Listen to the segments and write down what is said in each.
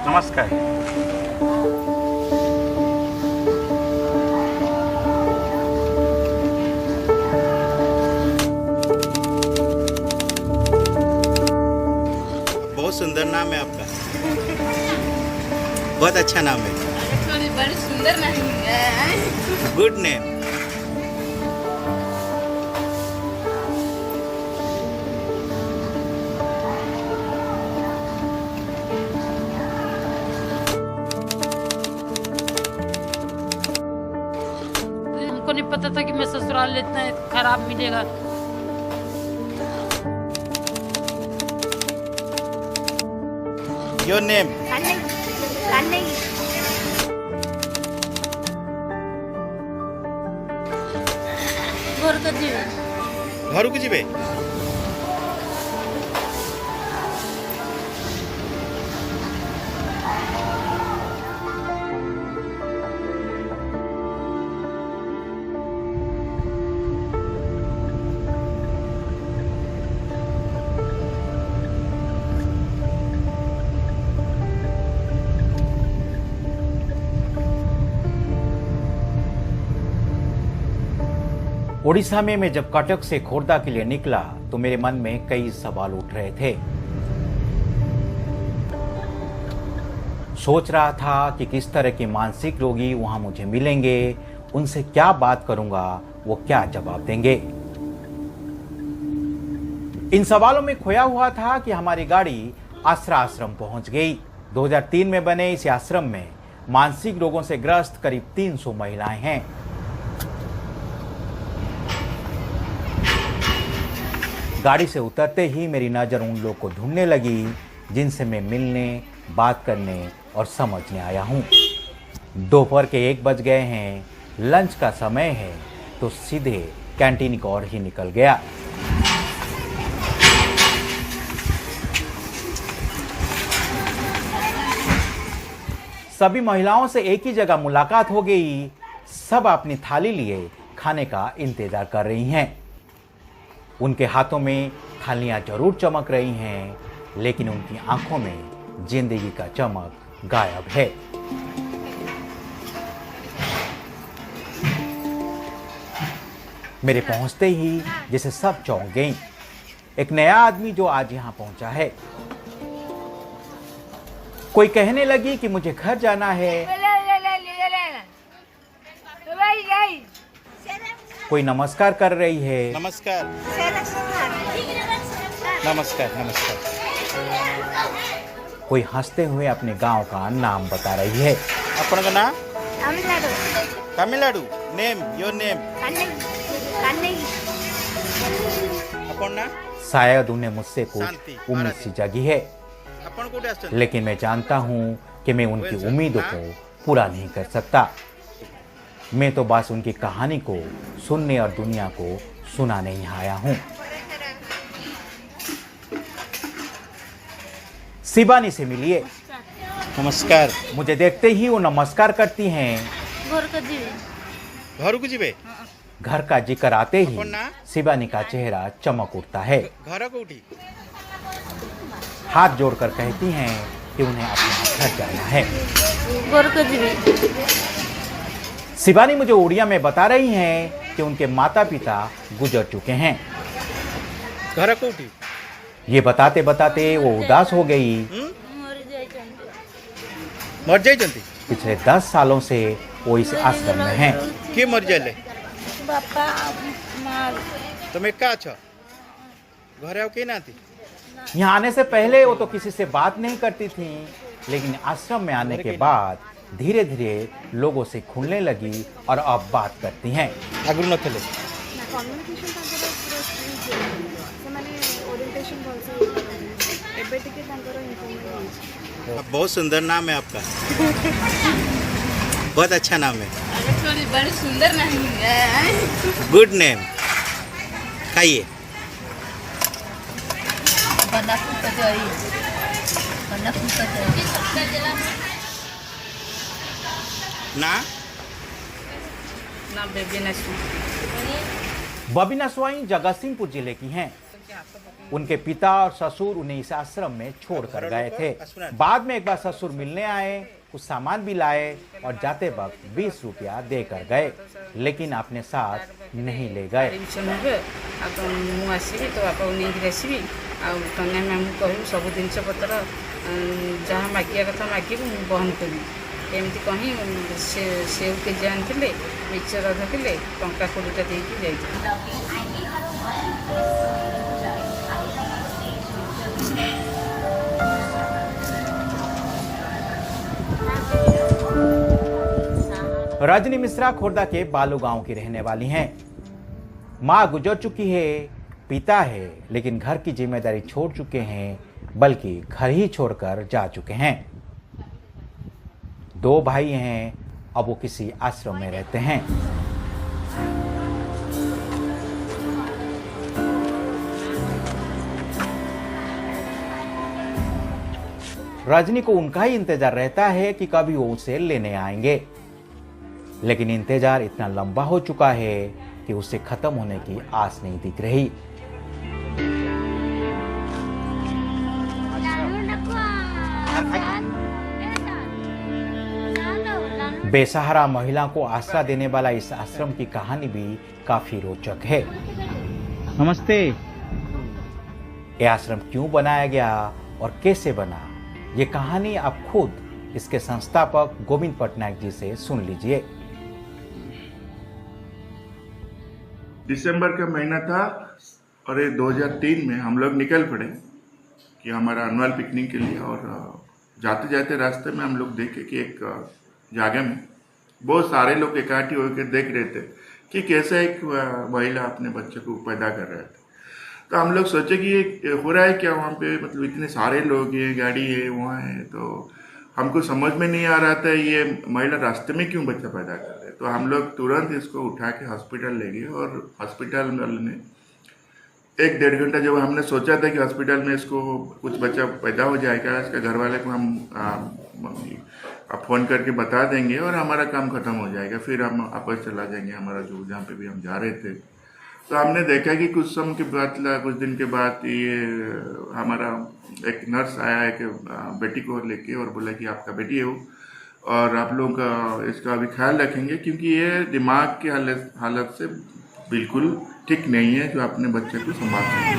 नमस्कार। बहुत सुंदर नाम है आपका। बहुत अच्छा नाम है। बड़ी सुंदर नाम है। Good name. हमको नहीं पता था कि मैं ससुराल इतना खराब मिलेगा। Your name. घर को जीवे। ओडिशा में मैं जब कटक से खोर्धा के लिए निकला तो मेरे मन में कई सवाल उठ रहे थे। सोच रहा था कि किस तरह के मानसिक रोगी वहां मुझे मिलेंगे, उनसे क्या बात करूंगा, वो क्या जवाब देंगे। इन सवालों में खोया हुआ था कि हमारी गाड़ी आसरा आश्रम पहुंच गई। 2003 में बने इस आश्रम में मानसिक रोगों से ग्रस्त करीब 300 महिलाएं हैं। गाड़ी से उतरते ही मेरी नज़र उन लोगों को ढूंढने लगी जिनसे मैं मिलने, बात करने और समझने आया हूँ। दोपहर के 1 बज गए हैं, लंच का समय है, तो सीधे कैंटीन की ओर ही निकल गया। सभी महिलाओं से एक ही जगह मुलाकात हो गई। सब अपनी थाली लिए खाने का इंतजार कर रही हैं। उनके हाथों में थालियां जरूर चमक रही हैं, लेकिन उनकी आंखों में जिंदगी का चमक गायब है। मेरे पहुंचते ही जैसे सब चौंक गईं। एक नया आदमी जो आज यहां पहुंचा है। कोई कहने लगी कि मुझे घर जाना है, कोई नमस्कार कर रही है। नमस्कार। नमस्कार नमस्कार। कोई हंसते हुए अपने गांव का नाम बता रही है। अपन का नाम? तमिलनाडु। Name, your name. अपन ना? शायद उन्हें मुझसे कुछ उम्मीद सी जगी है, अपन को डेस्टिन। लेकिन मैं जानता हूं कि मैं उनकी उम्मीदों को पूरा नहीं कर सकता। मैं तो बस उनकी कहानी को सुनने और दुनिया को सुनाने ही आया हूं। शिबानी से मिलिए। नमस्कार। मुझे देखते ही वो नमस्कार करती हैं। घर को जीवे। घर का जिक्र आते ही शिबानी का चेहरा चमक उठता है। घर को उठी। हाथ जोड़कर कहती हैं कि उन्हें अपना घर जाना है। शिबानी मुझे उड़िया में बता रही हैं कि उनके माता पिता गुजर चुके हैं। घर को उठी। ये बताते बताते वो उदास हो गई। मर जाई जल्दी। पिछले 10 सालों से वो इस आश्रम में हैं। के मर जाले? तुम्हें का अच्छा घर आओ के ना थी? यहाँ आने से पहले वो तो किसी से बात नहीं करती थी, लेकिन आश्रम में आने के बाद धीरे धीरे लोगों से खुलने लगी और अब बात करती हैं। आगु न खेले। बहुत सुंदर नाम है आपका। बहुत अच्छा नाम है। बड़ी सुंदर नाम है। Good name. खाइए। ना बबीना स्वाई जगतसिंहपुर जिले की हैं। उनके पिता और ससुर उन्हें इस आश्रम में छोड़कर गए थे। बाद में एक बार ससुर मिलने आए, कुछ सामान भी लाए और जाते वक्त 20 रुपया देकर गए, लेकिन अपने साथ नहीं ले गए। सब जिनस पतर जहाँ मागिया कथा मागिबू बहन करी एमती कहीं सेव के जी आनी मिक्सचर अधा किले टंका 20टा देकी जाइए। रजनी मिश्रा खोर्धा के बालू गांव की रहने वाली हैं। मां गुजर चुकी है, पिता है, लेकिन घर की जिम्मेदारी छोड़ चुके हैं, बल्कि घर ही छोड़कर जा चुके हैं। 2 भाई हैं, अब वो किसी आश्रम में रहते हैं। रजनी को उनका ही इंतजार रहता है कि कभी वो उसे लेने आएंगे, लेकिन इंतजार इतना लंबा हो चुका है कि उसे खत्म होने की आस नहीं दिख रही। बेसहारा महिला को आसरा देने वाला इस आश्रम की कहानी भी काफी रोचक है। नमस्ते। यह आश्रम क्यों बनाया गया और कैसे बना, ये कहानी आप खुद इसके संस्थापक गोविंद पटनायक जी से सुन लीजिए। दिसंबर का महीना था और ये 2003 में हम लोग निकल पड़े कि हमारा एनुअल पिकनिक के लिए। और जाते जाते रास्ते में हम लोग देखे कि एक जगह में बहुत सारे लोग इकट्ठे होकर देख रहे थे कि कैसे एक महिला अपने बच्चे को पैदा कर रहे थे। तो हम लोग सोचे कि ये हो रहा है क्या वहाँ पे, मतलब इतने सारे लोग हैं, गाड़ी है, वहाँ है। तो हमको समझ में नहीं आ रहा था ये महिला रास्ते में क्यों बच्चा पैदा कर रहे। तो हम लोग तुरंत इसको उठा के हॉस्पिटल ले गए और हॉस्पिटल में 1-1.5 घंटा जब हमने सोचा था कि हॉस्पिटल में इसको कुछ बच्चा पैदा हो जाएगा, इसके घर वाले को हम फ़ोन करके बता देंगे और हमारा काम खत्म हो जाएगा, फिर हम वापस चला जाएंगे हमारा जो जहाँ पे भी हम जा रहे थे। तो हमने देखा कि कुछ समय के बाद, कुछ दिन के बाद ये हमारा एक नर्स आया एक बेटी को लेके और बोला कि आपका बेटी है वो, और आप लोग इसका अभी ख्याल रखेंगे क्योंकि ये दिमाग की हालत से बिल्कुल ठीक नहीं है जो अपने बच्चे को संभाल सके।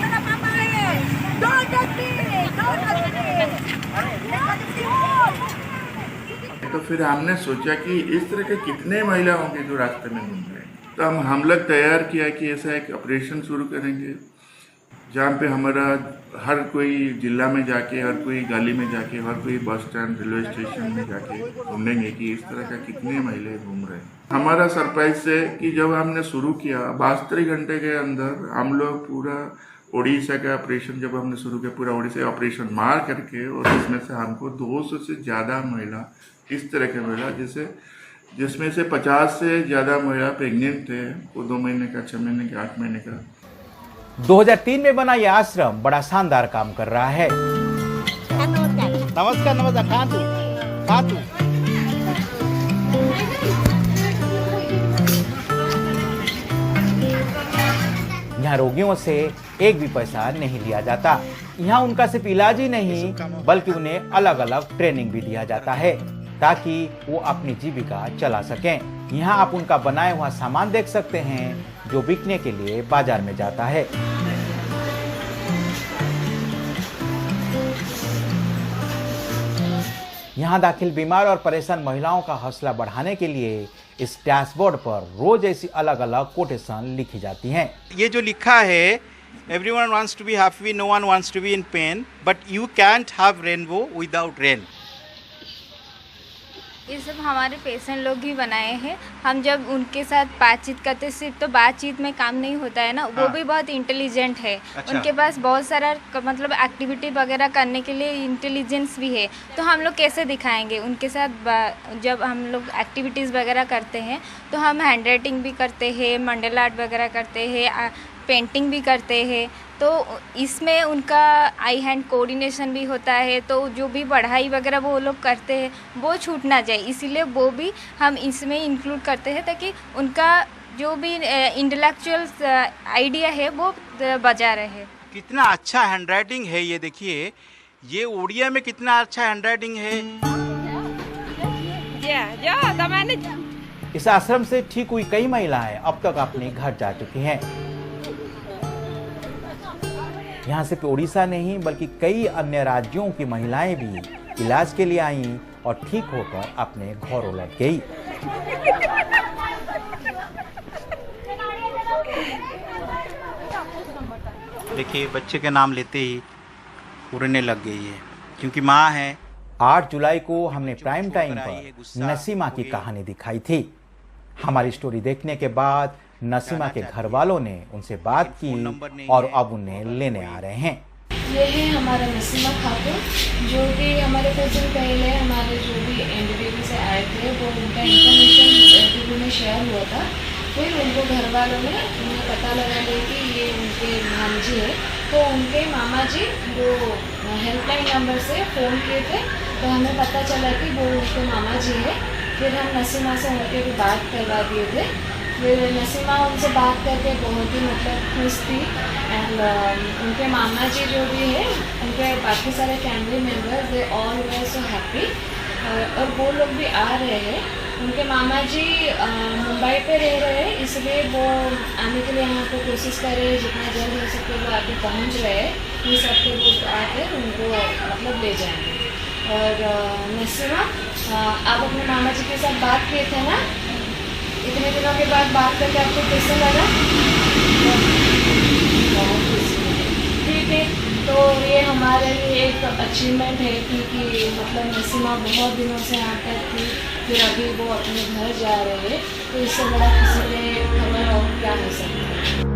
तो फिर हमने सोचा कि इस तरह के कितने महिला होंगे जो रास्ते में घूम रहे हैं। तो हम लोग तैयार किया कि ऐसा एक ऑपरेशन शुरू करेंगे जहाँ पे हमारा हर कोई जिला में जाके, हर कोई गली में जाके, हर कोई बस स्टैंड, रेलवे स्टेशन में जाके ढूंढेंगे कि इस तरह का कितने महिलाएं घूम रहे हैं। हमारा सरप्राइज से कि जब हमने शुरू किया 72 घंटे के अंदर हम लोग पूरा उड़ीसा का ऑपरेशन जब हमने शुरू किया, पूरा उड़ीसा ऑपरेशन मार करके, और इसमें से हमको 200 से ज़्यादा महिला इस तरह के महिला जिसमें से 50 से ज़्यादा महिला प्रेग्नेंट थे, वो 2 महीने का, 6 महीने का, 8 महीने का। 2003 में बना यह आश्रम बड़ा शानदार काम कर रहा है। नमस्कार नमस्कार, खातू यहाँ रोगियों से एक भी पैसा नहीं लिया जाता। यहाँ उनका सिर्फ इलाज ही नहीं बल्कि उन्हें अलग अलग ट्रेनिंग भी दिया जाता है ताकि वो अपनी जीविका चला सकें। यहाँ आप उनका बनाया हुआ सामान देख सकते हैं जो बिकने के लिए बाजार में जाता है। यहाँ दाखिल बीमार और परेशान महिलाओं का हौसला बढ़ाने के लिए इस डैशबोर्ड पर रोज ऐसी अलग अलग कोटेशन लिखी जाती हैं। ये जो लिखा है, everyone wants to be happy, no one wants to be in pain, but you can't have rainbow without rain. ये सब हमारे पेशेंट लोग ही बनाए हैं। हम जब उनके साथ बातचीत करते, सिर्फ तो बातचीत में काम नहीं होता है ना, वो भी बहुत इंटेलिजेंट है। अच्छा। उनके पास बहुत सारा मतलब एक्टिविटी वगैरह करने के लिए इंटेलिजेंस भी है। तो हम लोग कैसे दिखाएंगे उनके साथ? जब हम लोग एक्टिविटीज़ वगैरह करते हैं तो हम हैंड राइटिंग भी करते हैं, मंडल आर्ट वगैरह करते हैं, पेंटिंग भी करते हैं। तो इसमें उनका आई हैंड कोऑर्डिनेशन भी होता है। तो जो भी पढ़ाई वगैरह वो लोग करते हैं वो छूट ना जाए, इसीलिए वो भी हम इसमें इंक्लूड करते हैं ताकि उनका जो भी इंटेलेक्चुअल आइडिया है वो बजा रहे। कितना अच्छा हैंडराइटिंग है ये देखिए, ये उड़िया में कितना अच्छा हैंडराइटिंग है। इस आश्रम से ठीक हुई कई महिलाएं अब तक अपने घर जा चुकी हैं। यहाँ सिर्फ उड़ीसा नहीं बल्कि कई अन्य राज्यों की महिलाएं भी इलाज के लिए आईं और ठीक होकर अपने घरों लौट गई। देखिए बच्चे के नाम लेते ही उड़ने लग गई है क्योंकि माँ है। 8 जुलाई को हमने प्राइम टाइम पर नसीमा की कहानी दिखाई थी। हमारी स्टोरी देखने के बाद नसीमा के घर वालों ने उनसे बात की और अब उन्हें लेने आ रहे हैं। ये है हमारा नसीमा खातून, जो कि हमारे कुछ दिन पहले हमारे जो भी एनडीटीवी से आए थे वो उनका इन्फॉर्मेशन टीवी में शेयर हुआ था। फिर उनको घर वालों ने उन्हें पता लगा लिया कि ये उनके भांजी है, तो उनके मामा जी वो हेल्पलाइन नंबर से फ़ोन किए थे, तो हमें पता चला कि वो उनके मामा जी है। फिर हम नसीमा से उनके भी बात करवा दिए थे। फिर नसीमा उनसे बात करके बहुत ही मतलब खुश थी। एंड उनके मामा जी जो भी है, उनके बाकी सारे family members they all were so happy, और वो लोग भी आ रहे हैं। उनके मामा जी मुंबई पे रह रहे हैं, इसलिए वो आने के लिए यहाँ पे कोशिश कर रहे हैं, जितना जल्द हो सके वो आके पहुँच रहे हैं। ये सब वो आकर उनको मतलब ले जाएंगे। और नसीमा, आप अपने मामा जी के साथ बात किए थे ना, इतने दिनों के बाद बात करके आपको कैसे लगा? ठीक है, तो ये हमारे लिए एक अचीवमेंट है क्योंकि मतलब नसीमा बहुत दिनों से यहाँ पर थी, फिर अभी वो अपने घर जा रहे हैं, तो इससे बड़ा किसी ने खबर और क्या हो सकता है।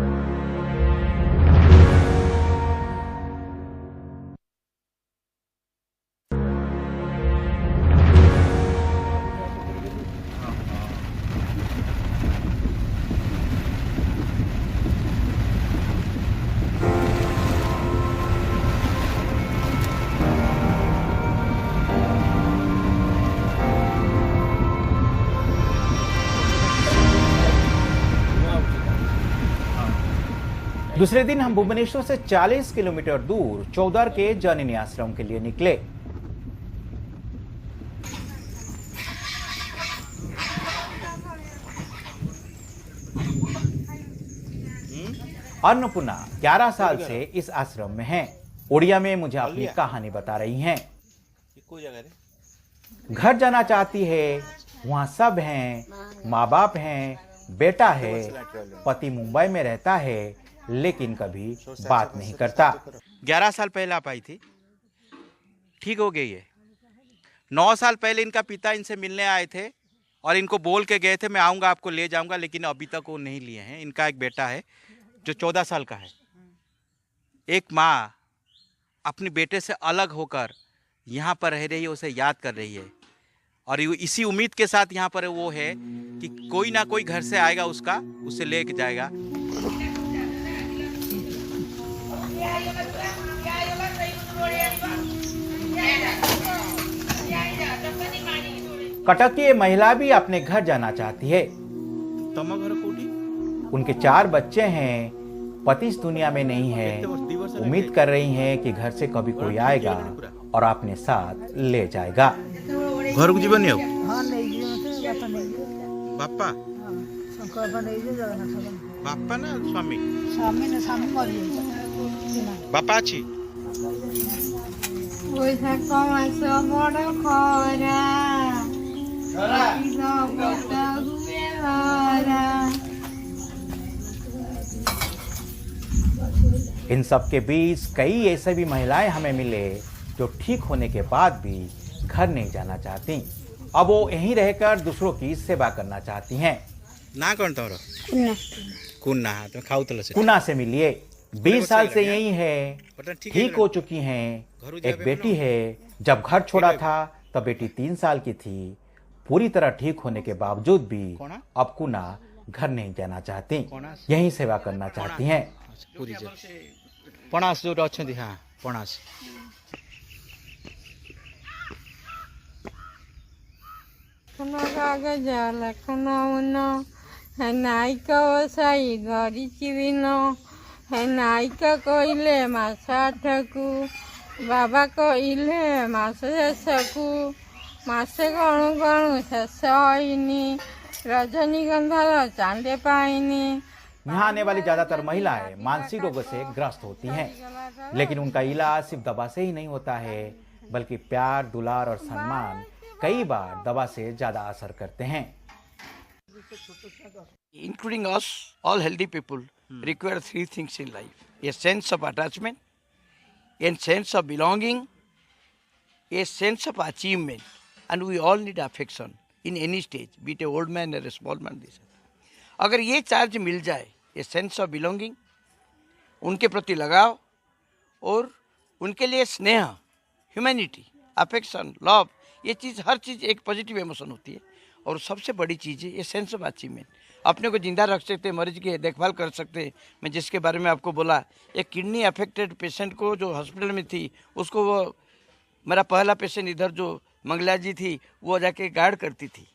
दूसरे दिन हम भुवनेश्वर से 40 किलोमीटर दूर चौदर के जननी आश्रम के लिए निकले। अन्नपूर्णा 11 साल से इस आश्रम में हैं। उड़िया में मुझे अपनी कहानी बता रही हैं। घर जाना चाहती है, वहां सब हैं, माँ बाप हैं, बेटा है, पति मुंबई में रहता है, लेकिन कभी बात नहीं करता। 11 साल पहले आप आई थी, ठीक हो गई है। 9 साल पहले इनका पिता इनसे मिलने आए थे और इनको बोल के गए थे मैं आऊँगा आपको ले जाऊँगा, लेकिन अभी तक वो नहीं लिए हैं। इनका एक बेटा है जो 14 साल का है। एक माँ अपने बेटे से अलग होकर यहाँ पर रह रही है, उसे याद कर रही है और इसी उम्मीद के साथ यहाँ पर वो है कि कोई ना कोई घर से आएगा, उसे ले के जाएगा। कटक की ये महिला भी अपने घर जाना चाहती है। उनके 4 बच्चे हैं, पति इस दुनिया में नहीं है। उम्मीद कर रही हैं कि घर से कभी कोई आएगा और अपने साथ ले जाएगा। घर को जीवन बापा बापा ना स्वामी बापा अच्छी इन सब के बीच कई ऐसे भी महिलाएं हमें मिले जो ठीक होने के बाद भी घर नहीं जाना चाहती। अब वो यहीं रहकर दूसरों की सेवा करना चाहती हैं। ना कौन तो कुन्ना तो खाऊ तो लसे कुन्ना से मिलिए। 20 साल से यही है, ठीक हो चुकी हैं। एक बेटी है। जब घर छोड़ा था तब बेटी 3 साल की थी। पूरी तरह ठीक होने के बावजूद भी अब कुन्ना घर नहीं जाना चाहती, यहीं सेवा करना चाहती हैं। पणास जो अच्छा हाँ पणास नायिका कहले मासा ठाकू बाबा कहले मासे शेषकू मासे गणु गणु शेष होइनी रजनीगंधा चांदे पाइनी। यहाँ आने वाली ज्यादातर महिलाएं मानसिक रोगों से ग्रस्त होती हैं, लेकिन उनका इलाज सिर्फ दवा से ही नहीं होता है, बल्कि प्यार, दुलार और सम्मान कई बार दवा से ज्यादा असर करते हैं। Including us, all healthy people require three things in life: a sense of attachment, a sense of belonging, a sense of achievement, and we all need affection in any stage, be it a old man or a small man. अगर ये charge मिल जाए, a sense of belonging, उनके प्रति लगाव और उनके लिए स्नेह, ह्यूमैनिटी, अफेक्शन, लव, ये चीज़ हर चीज़ एक पॉजिटिव इमोशन होती है। और सबसे बड़ी चीज़ है ये सेंस ऑफ अचीवमेंट, अपने को जिंदा रख सकते, मरीज की देखभाल कर सकते। मैं जिसके बारे में आपको बोला, एक किडनी अफेक्टेड पेशेंट को जो हॉस्पिटल में थी, उसको वो मेरा पहला पेशेंट इधर जो मंगला जी थी, वो जाके गार्ड करती थी,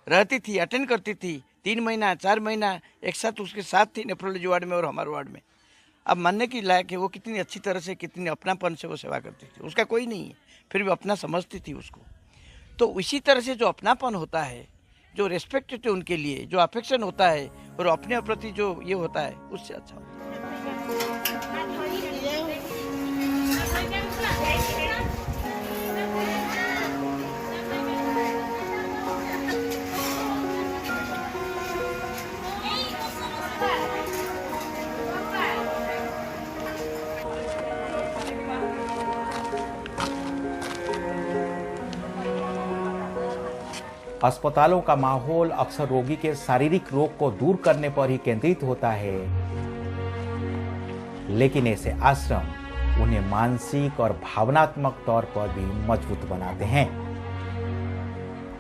रहती थी, अटेंड करती थी, 3 महीना 4 महीना एक साथ उसके साथ थी नेफ्रोलॉजी वार्ड में और हमारे वार्ड में। अब मानने की लायक है वो कितनी अच्छी तरह से, कितनी अपनापन से वो सेवा करती थी। उसका कोई नहीं है, फिर भी अपना समझती थी उसको। तो इसी तरह से जो अपनापन होता है, जो रेस्पेक्ट होती है उनके लिए, जो अफेक्शन होता है और अपने प्रति जो ये होता है, उससे अच्छा होता है। अस्पतालों का माहौल अक्सर रोगी के शारीरिक रोग को दूर करने पर ही केंद्रित होता है, लेकिन ऐसे आश्रम उन्हें मानसिक और भावनात्मक तौर पर भी मजबूत बनाते हैं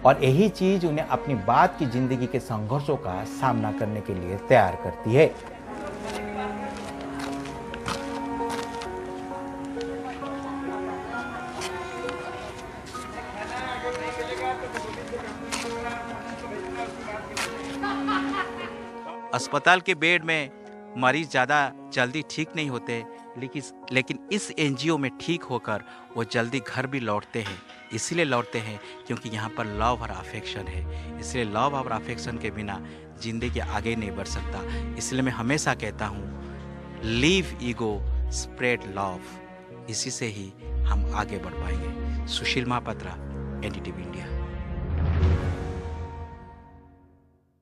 और यही चीज उन्हें अपनी बाद की जिंदगी के संघर्षों का सामना करने के लिए तैयार करती है। अस्पताल के बेड में मरीज ज़्यादा जल्दी ठीक नहीं होते, लेकिन इस एनजीओ में ठीक होकर वो जल्दी घर भी लौटते हैं। इसीलिए लौटते हैं क्योंकि यहाँ पर लव और अफेक्शन है। इसलिए लव और अफेक्शन के बिना ज़िंदगी आगे नहीं बढ़ सकता। इसलिए मैं हमेशा कहता हूँ, लीव ईगो, स्प्रेड लव। इसी से ही हम आगे बढ़ पाएंगे। सुशील महापात्रा, NDTV इंडिया।